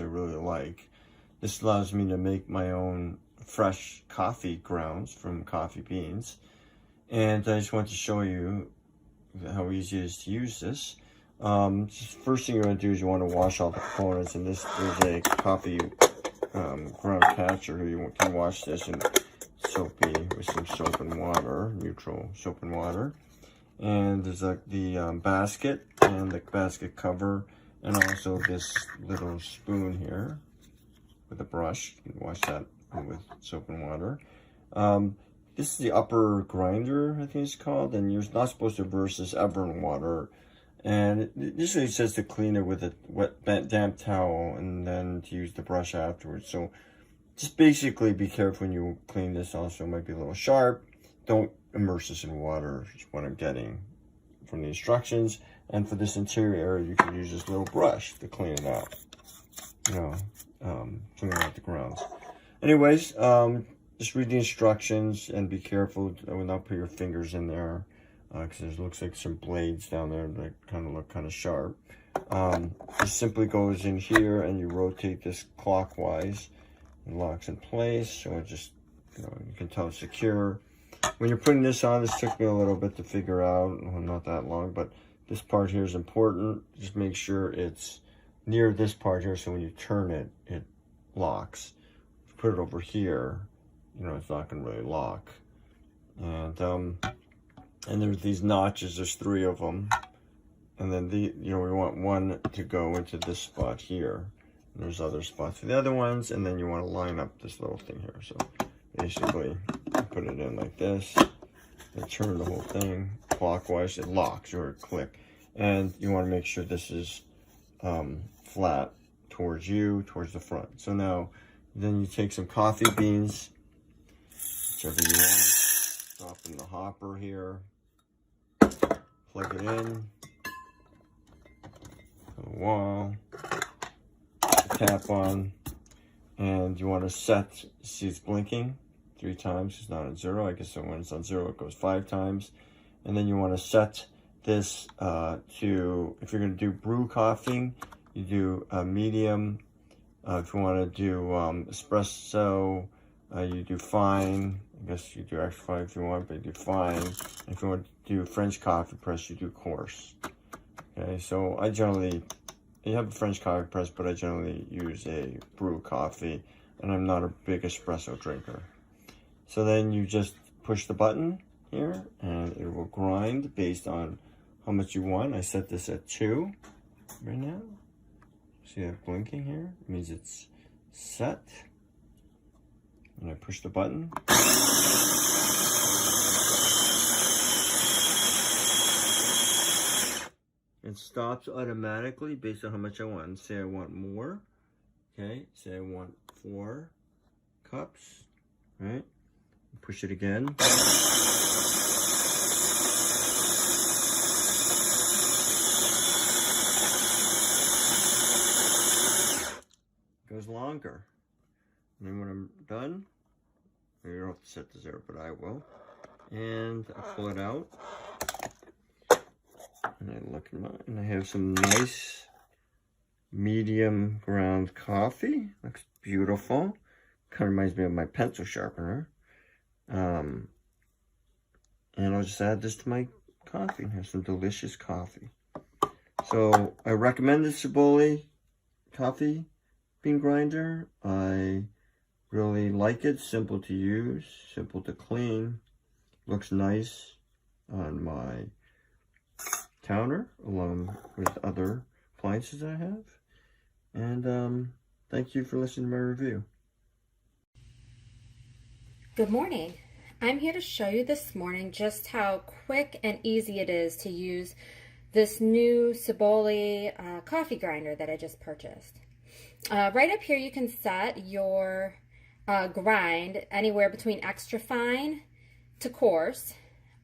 I really like. This allows me to make my own fresh coffee grounds from coffee beans. And I just want to show you how easy it is to use this. First thing you want to do is you want to wash all the components, and there's a coffee ground catcher. You can wash this in soapy with some soap and water, neutral soap and water. And there's the basket and the basket cover, and also this little spoon here with a brush. You can wash that with soap and water. This is the upper grinder, I think it's called, and you're not supposed to immerse this ever in water. And it usually says to clean it with a wet, damp towel, and then to use the brush afterwards. So just basically be careful when you clean this. Also, it might be a little sharp. Don't immerse this in water, is what I'm getting from the instructions. And for this interior area, you can use this little brush to clean it out. Clean out the grounds. Anyways, just read the instructions and be careful to not put your fingers in there, because it looks like some blades down there that kind of look kind of sharp. It simply goes in here, and you rotate this clockwise. It locks in place, so it just, you can tell it's secure. When you're putting this on, this took me a little bit to figure out, well, not that long, but this part here is important. Just make sure it's near this part here, so when you turn it, it locks. If you put it over here, it's not going to really lock. And there's these notches, there's 3 of them. And then we want one to go into this spot here. And there's other spots for the other ones, and then you want to line up this little thing here. So basically, put it in like this, and turn the whole thing clockwise. It locks, or it click. And you want to make sure this is flat towards you, towards the front. So now, then you take some coffee beans, whichever you want, drop in the hopper here, plug it in, to the wall, tap on, and you want to set, see it's blinking 3 times, it's not at 0, I guess. So when it's on 0, it goes 5 times. And then you want to set this to, if you're going to do brew coffee, you do a medium. If you want to do espresso, you do fine. I guess you do extra fine if you want, but you do fine. And if you want to do French coffee press, you do coarse. Okay, so you have a French coffee press, but I generally use a brew coffee, and I'm not a big espresso drinker. So then you just push the button here, and it will grind based on how much you want. I set this at 2 right now. See that blinking here? It means it's set. And I push the button. It stops automatically based on how much I want. Say I want more. Okay, say I want 4 cups. Right? Push it again. Goes longer. And then when I'm done, you don't have to set to 0, but I will. And I pull it out. And I look at mine, and I have some nice medium ground coffee. Looks beautiful. Kind of reminds me of my pencil sharpener. And I'll just add this to my coffee and have some delicious coffee. So I recommend this Sboly coffee bean grinder. I really like it. Simple to use, simple to clean. Looks nice on my counter along with other appliances I have. And thank you for listening to my review. Good morning. I'm here to show you this morning just how quick and easy it is to use this new Sboly coffee grinder that I just purchased. Right up here you can set your grind anywhere between extra fine to coarse.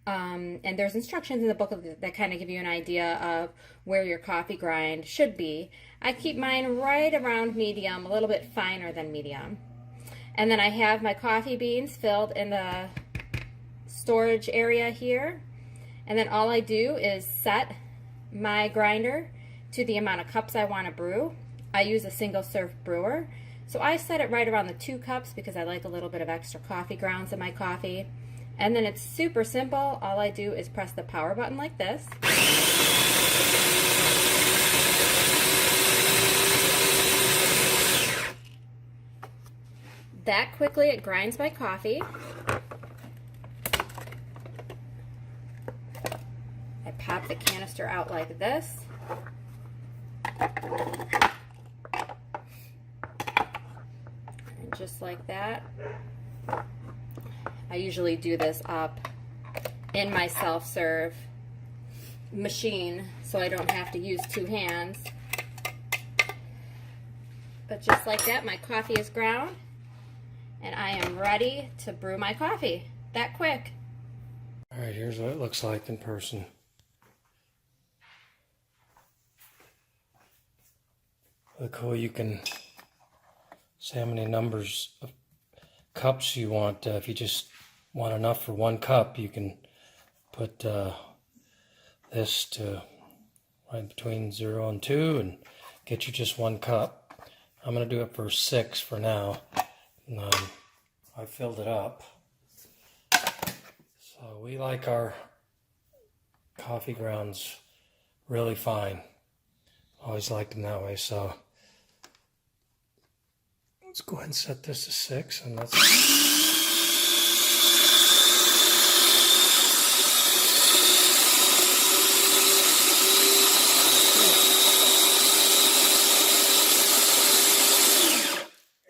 And there's instructions in the book that kind of give you an idea of where your coffee grind should be. I keep mine right around medium, a little bit finer than medium. And then I have my coffee beans filled in the storage area here. And then all I do is set my grinder to the amount of cups I want to brew. I use a single serve brewer. So I set it right around the 2 cups because I like a little bit of extra coffee grounds in my coffee. And then it's super simple. All I do is press the power button like this. That quickly it grinds my coffee. I pop the canister out like this. And just like that. I usually do this up in my self-serve machine so I don't have to use 2 hands. But just like that, my coffee is ground and I am ready to brew my coffee. That quick. All right, here's what it looks like in person. Look cool, you can say how many numbers of cups you want. If you just want enough for 1 cup, you can put this to right between 0 and 2 and get you just 1 cup. I'm going to do it for 6 for now. And, I filled it up. So we like our coffee grounds really fine. Always liked them that way. So let's go ahead and set this to 6 and let's...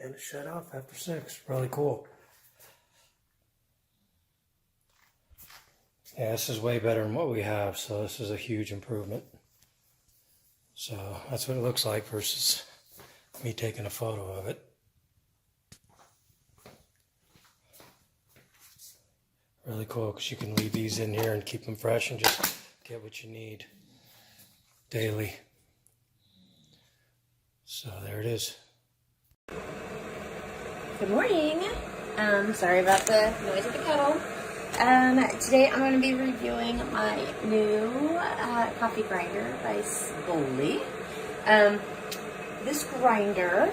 and it shut off after 6. Really cool. Yeah, this is way better than what we have, so this is a huge improvement. So that's what it looks like versus me taking a photo of it. Really cool because you can leave these in here and keep them fresh and just get what you need daily. So there it is. Good morning. Sorry about the noise of the kettle. Today I'm going to be reviewing my new coffee grinder by Sboly. This grinder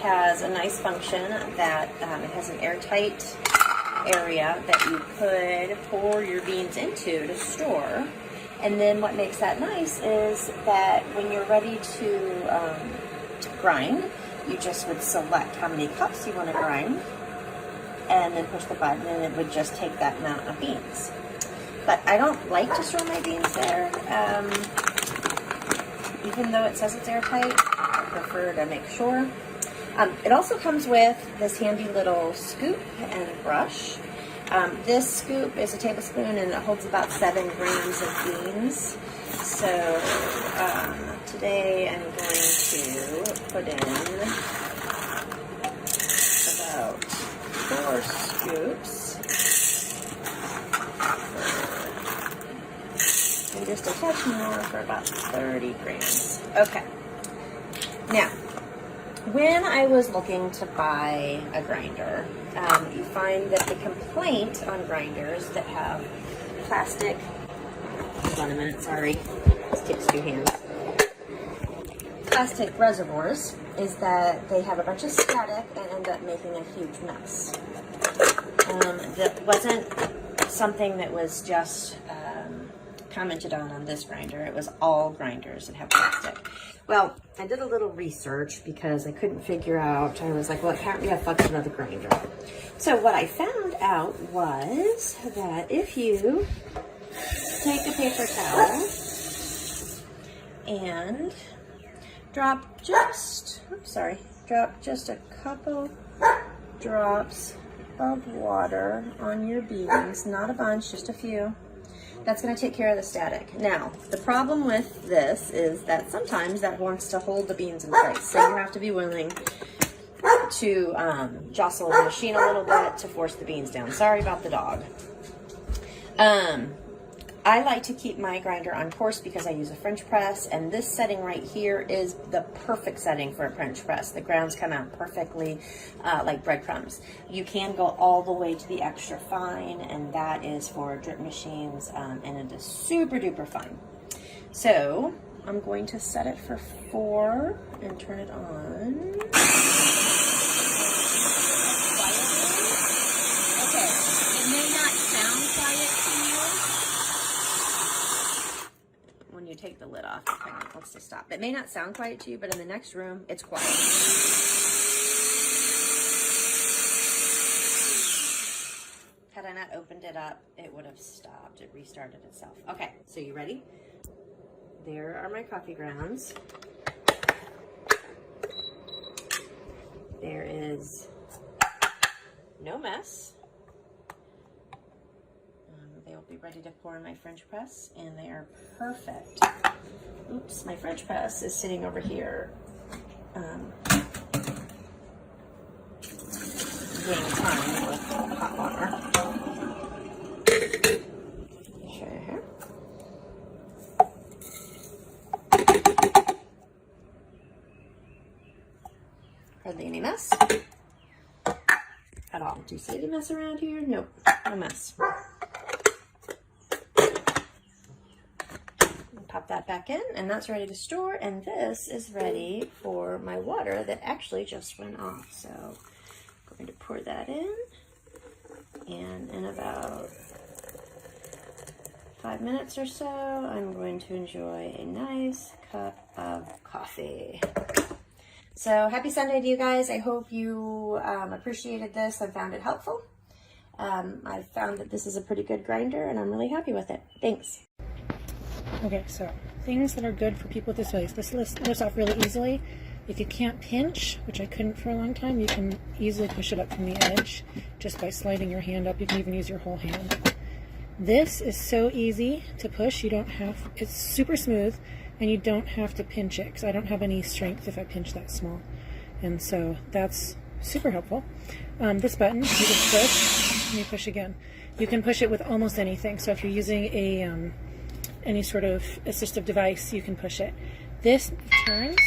has a nice function that it has an airtight area that you could pour your beans into to store. And then what makes that nice is that when you're ready to grind, you just would select how many cups you want to grind and then push the button and it would just take that amount of beans. But I don't like to store my beans there. Even though it says it's airtight, I prefer to make sure. It also comes with this handy little scoop and brush. This scoop is a tablespoon and it holds about 7 grams of beans. So today I'm going to put in about 4 scoops and just a touch more for about 30 grams. Okay. Now, when I was looking to buy a grinder, you find that the complaint on grinders that have plastic, hold on a minute, sorry, this takes 2 hands, plastic reservoirs is that they have a bunch of static and end up making a huge mess. That wasn't something that was just commented on this grinder. It was all grinders that have plastic. Well, I did a little research because I couldn't figure out, I was like, well, it can't be a function of the grinder. So what I found out was that if you take a paper towel and drop just a couple drops of water on your beans, not a bunch, just a few. That's going to take care of the static. Now, the problem with this is that sometimes that wants to hold the beans in place, so you have to be willing to jostle the machine a little bit to force the beans down. Sorry about the dog. I like to keep my grinder on course because I use a French press, and this setting right here is the perfect setting for a French press. The grounds come out perfectly like breadcrumbs. You can go all the way to the extra fine, and that is for drip machines, and it is super duper fine. So I'm going to set it for 4 and turn it on. Okay, it may not sound quiet to you. When you take the lid off, it kind of wants to stop. It may not sound quiet to you, but in the next room, it's quiet. Had I not opened it up, it would have stopped. It restarted itself. Okay, so you ready? There are my coffee grounds. There is no mess. They will be ready to pour in my French press, and they are perfect. Oops, my French press is sitting over here. Getting time with hot water. Show you here. Hardly any mess at all. Do you see any mess around here? Nope, no mess. Pop that back in, and that's ready to store, and this is ready for my water that actually just went off. So I'm going to pour that in, and in about 5 minutes or so, I'm going to enjoy a nice cup of coffee. So happy Sunday to you guys. I hope you appreciated this and found it helpful. I found that this is a pretty good grinder, and I'm really happy with it. Thanks. Okay, so things that are good for people with disabilities. This lifts off really easily. If you can't pinch, which I couldn't for a long time, you can easily push it up from the edge just by sliding your hand up. You can even use your whole hand. This is so easy to push. You don't have, it's super smooth, and you don't have to pinch it, because I don't have any strength if I pinch that small. And so that's super helpful. This button, you just push, and you push again. You can push it with almost anything. So if you're using a any sort of assistive device, you can push it. This turns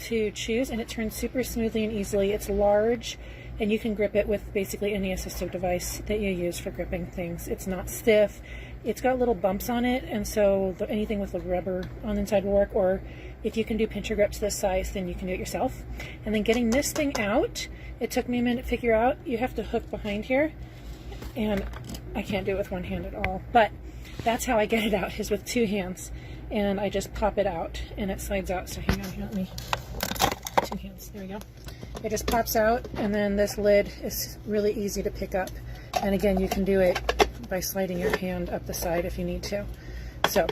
to choose, and it turns super smoothly and easily. It's large, and you can grip it with basically any assistive device that you use for gripping things. It's not stiff. It's got little bumps on it, and so anything with the rubber on the inside will work, or if you can do pincher grips this size, then you can do it yourself. And then getting this thing out, it took me a minute to figure out. You have to hook behind here, and I can't do it with one hand at all, but that's how I get it out, is with 2 hands. And I just pop it out, and it slides out. So hang on, here, let me, 2 hands, there we go. It just pops out, and then this lid is really easy to pick up. And again, you can do it by sliding your hand up the side if you need to. So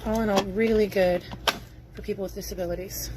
all in all, really good for people with disabilities.